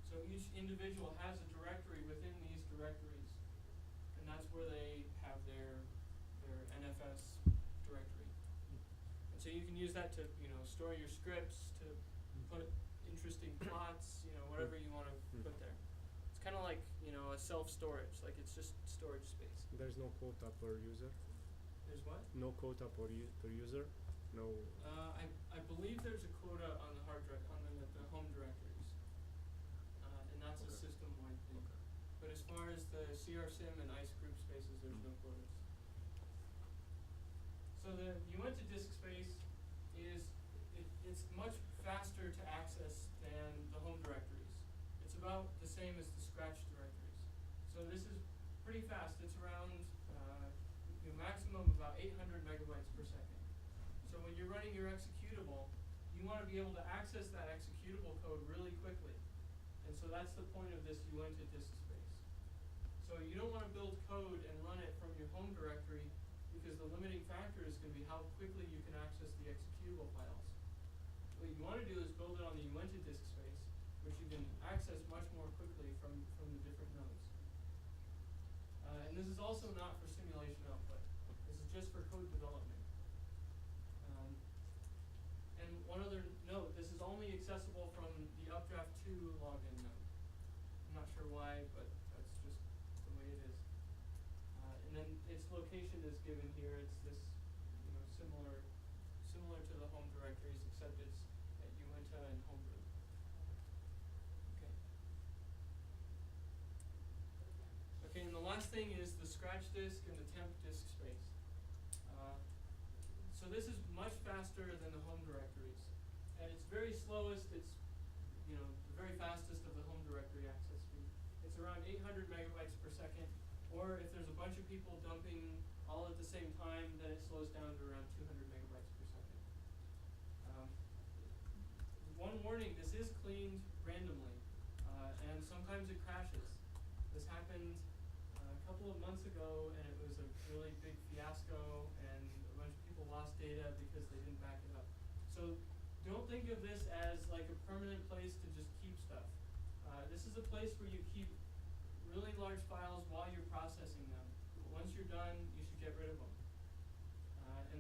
So each individual has a directory within these directories, and that's where they have their NFS directory. And so you can use that to, you know, store your scripts, to put interesting plots, you know, whatever you want to put there. It's kind of like, you know, a self-storage, like it's just storage space. There's no quota per user? There's what? No quota per user? No. I believe there's a quota on the hard drive, on the home directories. And that's a system-wide thing. But as far as the CRSIM and ICE group spaces, there's no quotas. So the UN to disk space it's much faster to access than the home directories. It's about the same as the scratch directories. So this is pretty fast. It's around maximum about 800 megabytes per second. So when you're running your executable, you want to be able to access that executable code really quickly. And so that's the point of this UN to disk space. So you don't want to build code and run it from your home directory, because the limiting factor is going to be how quickly you can access the executable files. What you want to do is build it on the UN to disk space, which you can access much more quickly from the different nodes. And this is also not for simulation output. This is just for code development. And one other note, this is only accessible from the updraft 2 login node. I'm not sure why, but that's just the way it is. And then its location is given here. It's this, you know, similar to the home directories, except it's at Uinta and Homebrew. Okay. Okay, and the last thing is the scratch disk and the temp disk space. So this is much faster than the home directories. At its very slowest, it's, you know, the very fastest of the home directory access speed. It's around 800 megabytes per second, or if there's a bunch of people dumping all at the same time, then it slows down to around 200 megabytes per second. One warning, this is cleaned randomly, and sometimes it crashes. This happened a couple of months ago, and it was a really big fiasco, and a bunch of people lost data because they didn't back it up. So don't think of this as like a permanent place to just keep stuff. This is a place where you keep really large files while you're processing them. Once you're done, you should get rid of them. And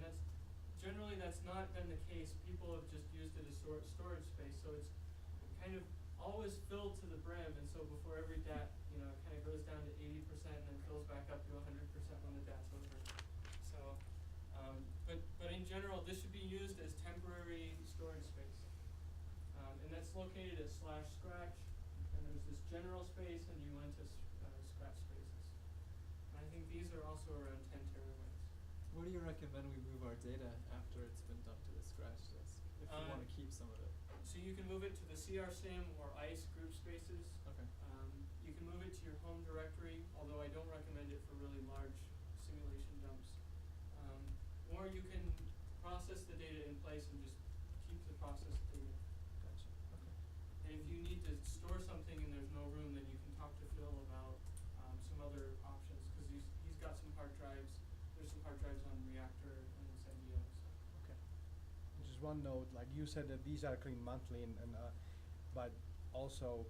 that's not been the case. People have just used it as storage space, so it's kind of always filled to the brim, and so before every DAT, you know, it kind of goes down to 80% and then fills back up to 100% when the DAT's over. So, but in general, this should be used as temporary storage space. And that's located at /scratch, and there's this general space, and you went to scratch spaces. And I think these are also around 10 terabytes. Where do you recommend we move our data after it's been dumped to the scratch disk? if you want to keep some of it. So you can move it to the CRSIM or ICE group spaces. Okay. You can move it to your home directory, although I don't recommend it for really large simulation dumps. Or you can process the data in place and just keep the processed data. Gotcha. Okay. And if you need to store something and there's no room, then you can talk to Phil about some other options, because he's got some hard drives. There's some hard drives on Reactor and Incendio. Okay. Just one note, like you said that these are cleaned monthly, and but also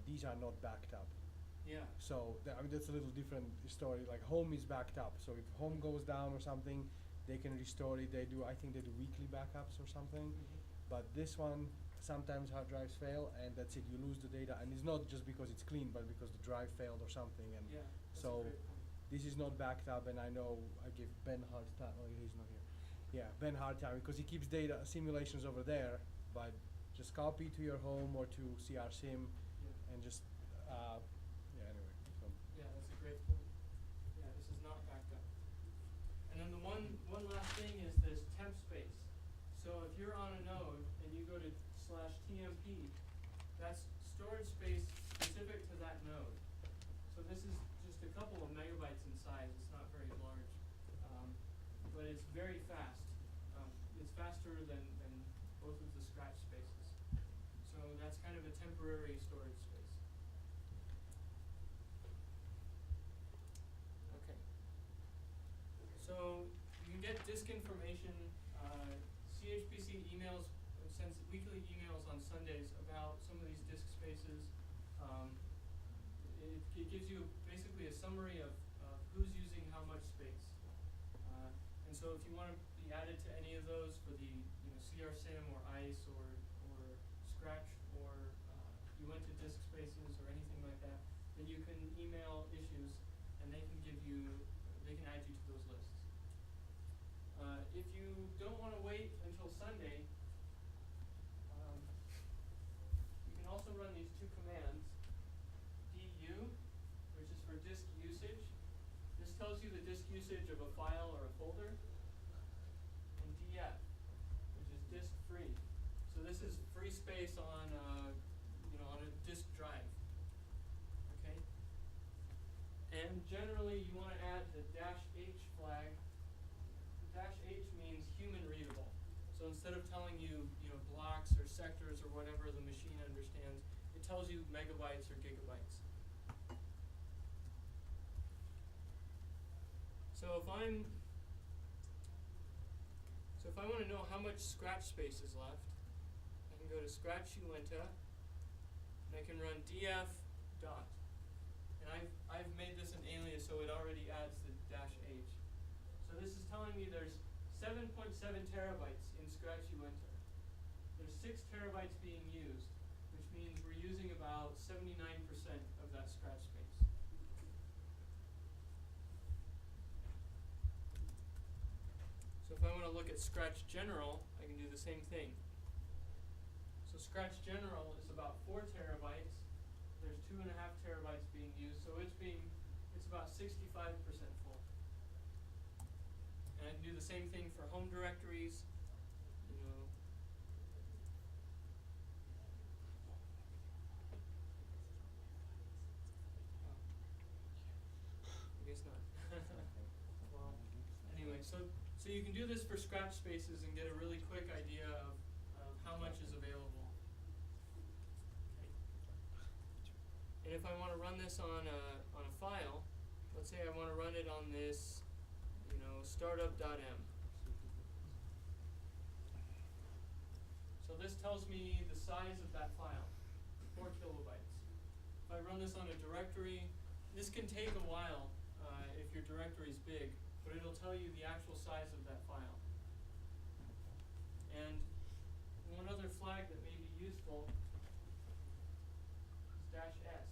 these are not backed up. Yeah. So I mean that's a little different story. Like home is backed up, so if home goes down or something, they can restore it. I think they do weekly backups or something. Mm-hmm. But this one, sometimes hard drives fail, and that's it. You lose the data, and it's not just because it's clean, but because the drive failed or something. And Yeah. That's so a great point. this is not backed up, and I know I give Ben hard time. Oh, he's not here. Yeah, Ben hard time because he keeps data simulations over there, but just copy to your home or to CRSIM, Yeah. and just yeah. Anyway, so Yeah, that's a great point. Yeah, this is not backed up. And then the one last thing is this temp space. So if you're on a node and you go to /tmp, that's storage space specific to that node. So this is just a couple of megabytes in size. It's not very large, but it's very fast. It's faster than both of the scratch spaces. So that's kind of a temporary storage space. Okay. So you can get disk information. CHPC sends weekly emails on Sundays about some of these disk spaces. It gives you basically a summary of who's using how much space. And so if you want to be added to any of those for the CRSIM or ICE or Scratch, or you went to disk spaces or anything like that, then you can email issues and they can add you to those lists. If you don't want to wait until Sunday, you can also run these two commands. DU, which is for disk usage. This tells you the disk usage of a file or a folder. And DF, which is disk free. So this is free space on on a disk drive. Okay? And generally you want to add the -H flag. The -H means human readable. So instead of telling you, blocks or sectors or whatever the machine understands, it tells you megabytes or gigabytes. So if I want to know how much scratch space is left, I can go to scratch uinta and I can run df dot. And I've made this an alias, so it already adds the -H. So this is telling me there's 7.7 terabytes in scratch uinta. There's 6 terabytes being used, which means we're using about 79% of that scratch space. So if I want to look at Scratch General, I can do the same thing. So Scratch General is about 4 terabytes. There's 2.5 terabytes being used, so it's about 65% full. And I can do the same thing for home directories. I guess not. Well, anyway, so you can do this for scratch spaces and get a really quick idea of how much is available. Okay. And if I want to run this on a file, let's say I want to run it on this, startup.m. So this tells me the size of that file, 4 kilobytes. If I run this on a directory, this can take a while if your directory is big, but it'll tell you the actual size of that file. And one other flag that may be useful is -S.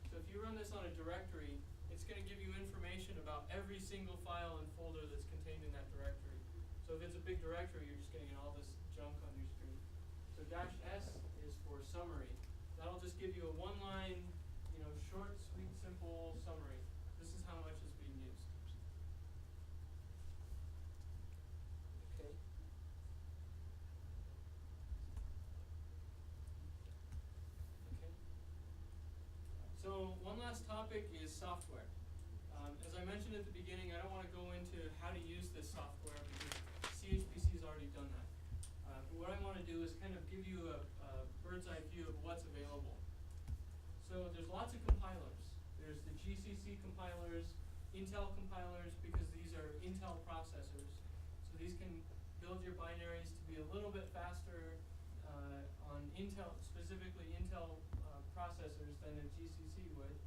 So if you run this on a directory, it's going to give you information about every single file and folder that's contained in that directory. So if it's a big directory, you're just getting all this junk on your screen. So -S is for summary. That'll just give you a one-line, short, sweet, simple summary. This is how much is being used. Okay. last topic is software. As I mentioned at the beginning, I don't want to go into how to use this software because CHPC has already done that. But what I want to do is kind of give you a bird's eye view of what's available. So there's lots of compilers. There's the GCC compilers, Intel compilers, because these are Intel processors. So these can build your binaries to be a little bit faster on Intel, specifically Intel processors than a GCC would.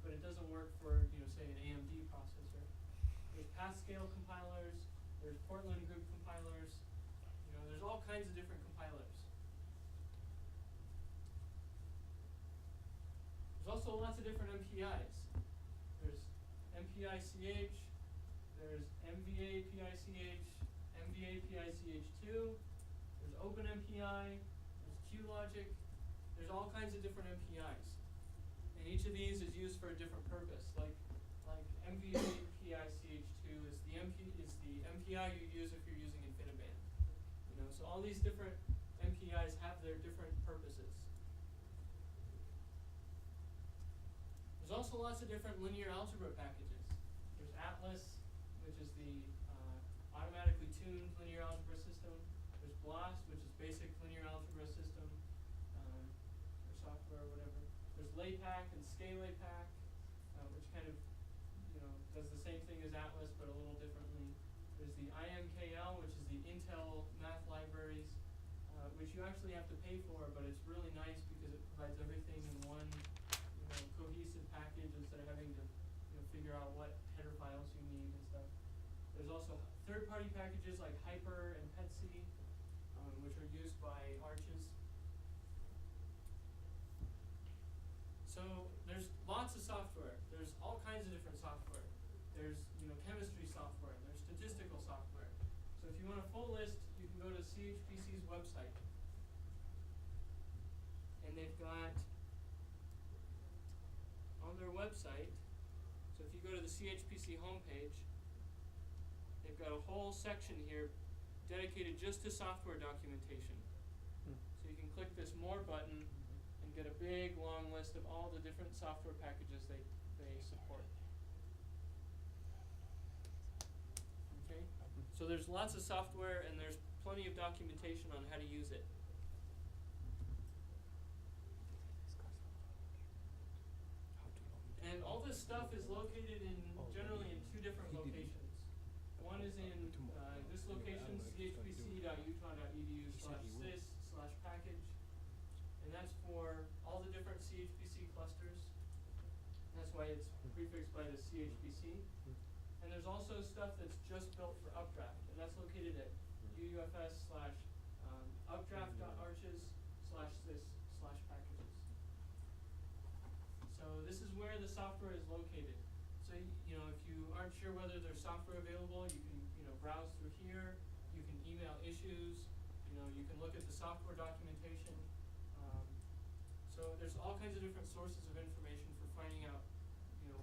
But it doesn't work for, say an AMD processor. There's Pascal compilers, there's Portland group compilers, there's all kinds of different compilers. There's also lots of different MPIs. There's MPI-CH, there's MVA-PICH, MVA-PICH2, there's OpenMPI, there's QLogic, there's all kinds of different MPIs. And each of these is used for a different purpose. Like MVA-PICH2 is the MPI you use if you're using InfiniBand. So all these different MPIs have their different purposes. There's also lots of different linear algebra packages. There's Atlas, which is the automatically tuned linear algebra system. There's BLAS, which is basic linear algebra system, or software or whatever. There's LAPACK and ScaleAPACK, which kind of does the same thing as Atlas but a little differently. There's the IMKL, which is the Intel math libraries, which you actually have to pay for, but it's really nice because it provides everything in one cohesive package instead of having to figure out what header files you need and stuff. There's also third-party packages like Hyper and PETC, which are used by Arches. So there's lots of software. There's all kinds of different software. There's chemistry software. There's statistical software. So if you want a full list, you can go to CHPC's website. And they've got on their website, so if you go to the CHPC homepage, they've got a whole section here dedicated just to software documentation. So you can click this More button and get a big long list of all the different software packages they support. Okay? So there's lots of software and there's plenty of documentation on how to use it. And all this stuff is located generally in two different locations. One is in this location, chpc.utah.edu/sys/package, and that's for all the different CHPC clusters. That's why it's prefixed by the CHPC. And there's also stuff that's just built for updraft, and that's located at UUFS/updraft.arches/sys/packages. So this is where the software is located. So if you aren't sure whether there's software available, you can browse through here. You can email issues. You can look at the software documentation. So there's all kinds of different sources of information for finding out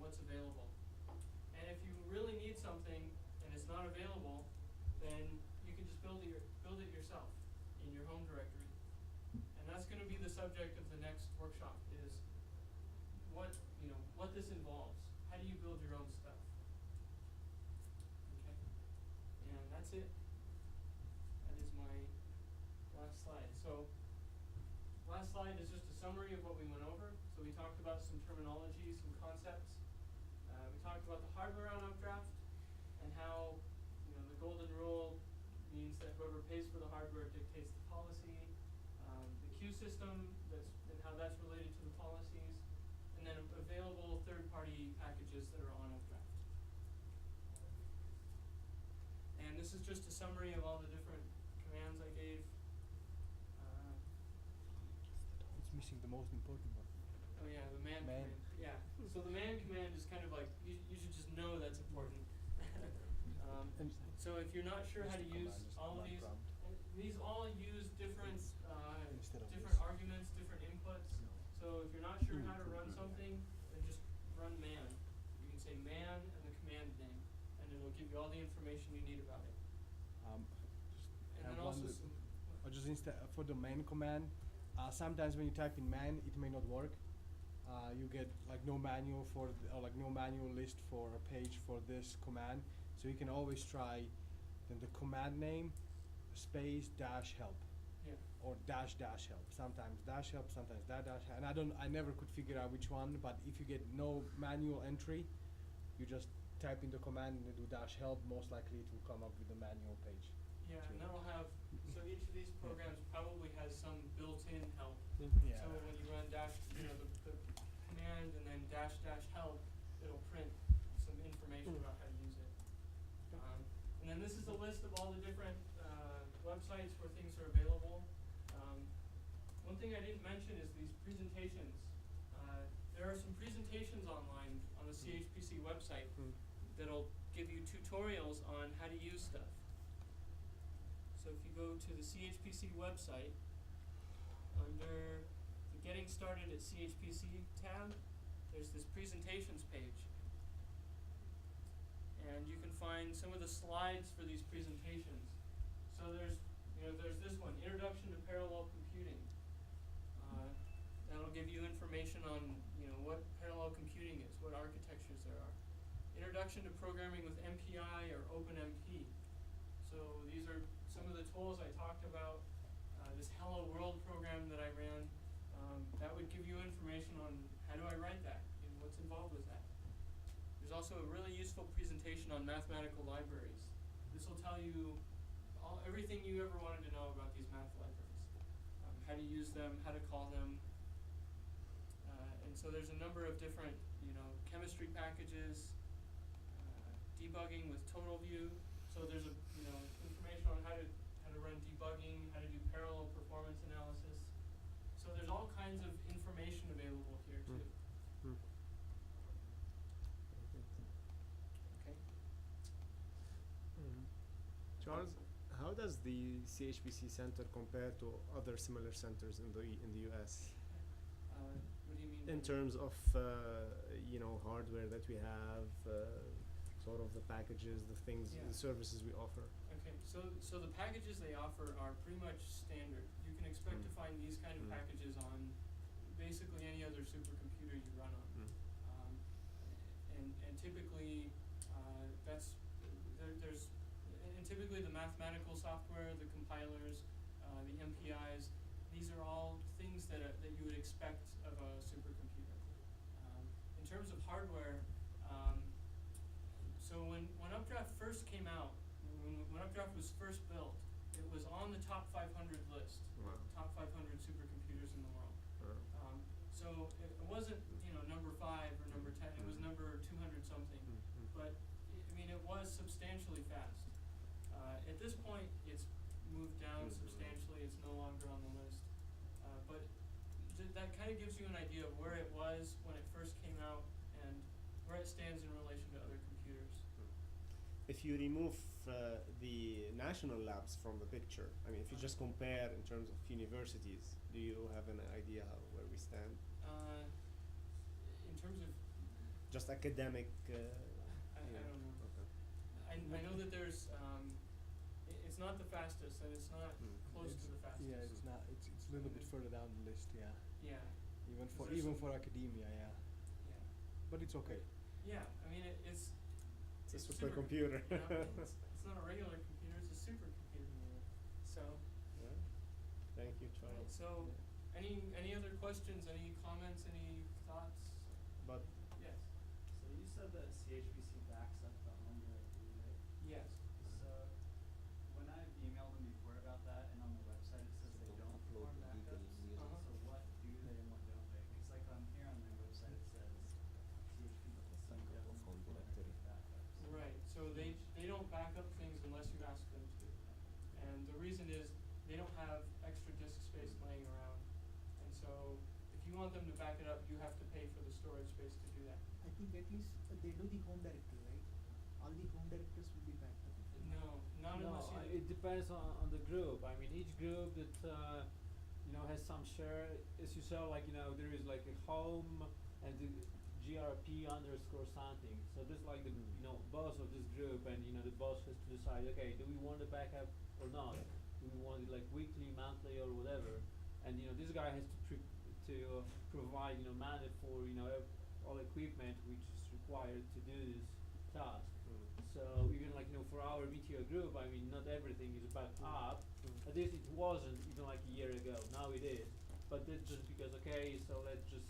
what's available. And if you really need something and it's not available, then you can just build it yourself in your home directory. And that's going to be the subject of the next workshop is what this involves. How do you build your own stuff? Okay. And that's it. That is my last slide. So last slide is just a summary of what we went over. So we talked about some terminology, some concepts. We talked about the hardware on updraft and how the golden rule means that whoever pays for the hardware dictates the policy. The queue system and how that's related to the policies, and then available third-party packages that are on updraft. And this is just a summary of all the different commands I gave. It's missing the most important one. Oh yeah, the man command. Yeah. So the man command is kind of like you should just know that's important. So if you're not sure how to use all of these all use different arguments, different inputs. So if you're not sure how to run something, then just run man. You can say man and the command name, and it'll give you all the information you need about it. And then also for the man command, sometimes when you type in man, it may not work. you get like no manual or like no manual list for a page for this command. So you can always try then the command name space dash help Yeah. or dash help. Sometimes dash help, sometimes dash. And I never could figure out which one. But if you get no manual entry, you just type in the command and you do dash help. Most likely it will come up with the manual page. Yeah, and that'll have, so each of these programs probably has some built-in help. Yeah. So when you run dash, the command and then dash help, it'll print some information about how to use it. And then this is a list of all the different websites where things are available. One thing I didn't mention is these presentations. There are some presentations online on the CHPC website that'll give you tutorials on how to use stuff. So if you go to the CHPC website, under the Getting Started at CHPC tab, there's this presentations page. And you can find some of the slides for these presentations. So there's this one, Introduction to Parallel Computing. That'll give you information on, what parallel computing is, what architectures there are. Introduction to Programming with MPI or OpenMP. So these are some of the tools I talked about. This Hello World program that I ran, that would give you information on how do I write that and what's involved with that. There's also a really useful presentation on mathematical libraries. This will tell you everything you ever wanted to know about these math libraries. How to use them, how to call them. And so there's a number of different, chemistry packages, debugging with total view. So there's information on how to run debugging, how to do parallel performance analysis. So there's all kinds of information available here too. Okay. Charles, how does the CHPC center compare to other similar centers in the US? What do you mean? In terms of hardware that we have, sort of the packages, the things, Yeah. the services we offer. Okay, so the packages they offer are pretty much standard. You can expect to find these kind of packages on basically any other supercomputer you run on. And typically typically the mathematical software, the compilers, the MPIs, these are all things that you would expect of a supercomputer. In terms of hardware, so when updraft first came out, when updraft was first built, it was on the top 500 list, Wow. top 500 supercomputers in the world. So it wasn't number 5 or number 10, it was number 200 something, but it was substantially fast. At this point, it's moved down substantially, it's no longer on the list, but that kind of gives you an idea of where it was when it first came out and where it stands in relation to other computers. If you remove the national labs from the picture, if you just compare in terms of universities, do you have an idea where we stand? In terms of, Just academic. I don't know. Okay. I know that there's, it's not the fastest and it's not close to the fastest. Yeah, it's not. It's a little bit further down the list. Yeah. Yeah. Even for academia. Yeah. Yeah. But it's okay. Yeah, it's It's a supercomputer. It's not a regular computer, it's a supercomputer. So, Yeah. Thank you, alright, Charles. so any other questions, any comments, any thoughts? But Yes. So you said that CHPC backs up the home directory, right? Yes. So when I've emailed them before about that, and on the website it says they don't perform backups. So what do they and what don't they? Because like on here on their website it says CHPC doesn't perform backups. Right, so they don't back up things unless you ask them to. And the reason is they don't have extra disk space laying around. And so if you want them to back it up, you have to pay for the storage space to do that. I think at least they do the home directory, right? All the home directories will be backed up. No, not unless you. It depends on the group. Each group that has some share. As you saw, there is like a home and the grp underscore something. So this like the boss of this group, and the boss has to decide. Okay, do we want the backup or not? Do we want it like weekly, monthly, or whatever? And this guy has to provide mandate for all equipment which is required to do this task. So even for our meteor group, I mean not everything is backed up. At least it wasn't even like a year ago. Now it is. But that's just because so let's just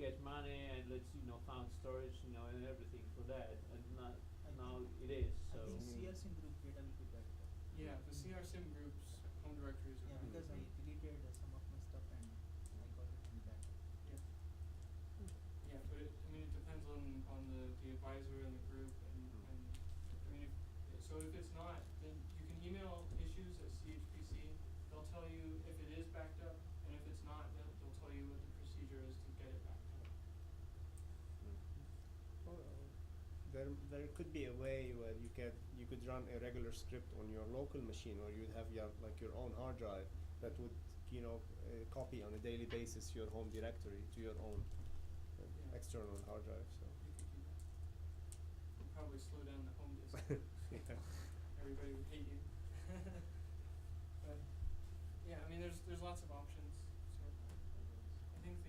get money and let's found storage and everything for that, and not now it is. So I think CRSIM group data will be backed up. Yeah, the CRSIM group's home directories are Yeah, because I deleted some of my stuff and I got it in back. Yeah. Yeah, but it depends on the advisor and the group, and so if it's not, then you can email issues at CHPC. They'll tell you if it is backed up, and if it's not, they'll tell you what the procedure is to get it backed up. There could be a way where you could run a regular script on your local machine, or you'd have your own hard drive that would copy on a daily basis your home directory to your own Yeah. external hard drive. So You could do that. It'd probably slow down the home disk. yeah. Everybody would hate you. But yeah, there's lots of options. So I think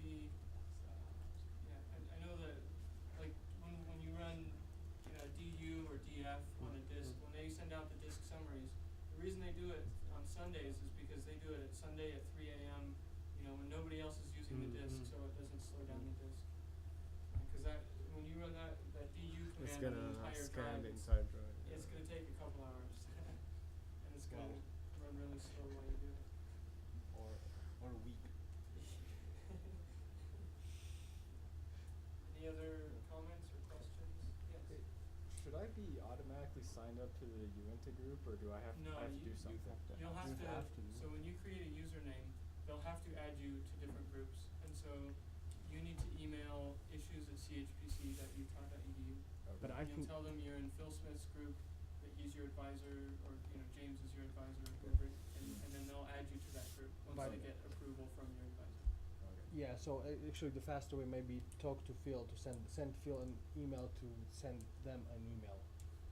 I know that like when you run DU or DF on a disk, when they send out the disk summaries, the reason they do it on Sundays is because they do it at Sunday at 3 a.m. When nobody else is using the disk, so it doesn't slow down the disk. Because when you run that DU It's command on the gonna entire scan drive, the entire drive. it's gonna take a couple hours, and it's gonna run really slow while you do it. Or a week. Any other comments or questions? Yes. Okay. Should I be automatically signed up to the Uinta group, or do I have No, to you- do something? You'll have You to, have to. so when you create a username, they'll have to add you to different groups. And so you need to email issues@chpc.utah.edu. But I You'll can. tell them you're in Phil Smith's group, that he's your advisor, or James is your advisor, or whoever, and then they'll add you to that group once But- they get approval from your advisor. Yeah, so actually the faster way may be talk to Phil to send Phil an email to send them an email,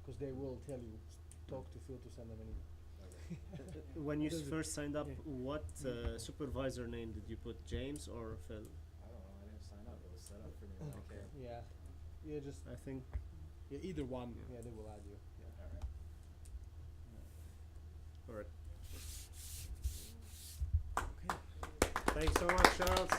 because they will tell you talk to Phil to send them an email. When you Does it- first signed up, yeah. what supervisor name did you put, James or Phil? I don't know. I didn't sign up. It was set up for me. Okay. Yeah, just I think. either one. Yeah. Yeah, they will add you. Yeah. All right. Okay. Thanks so much, Charles.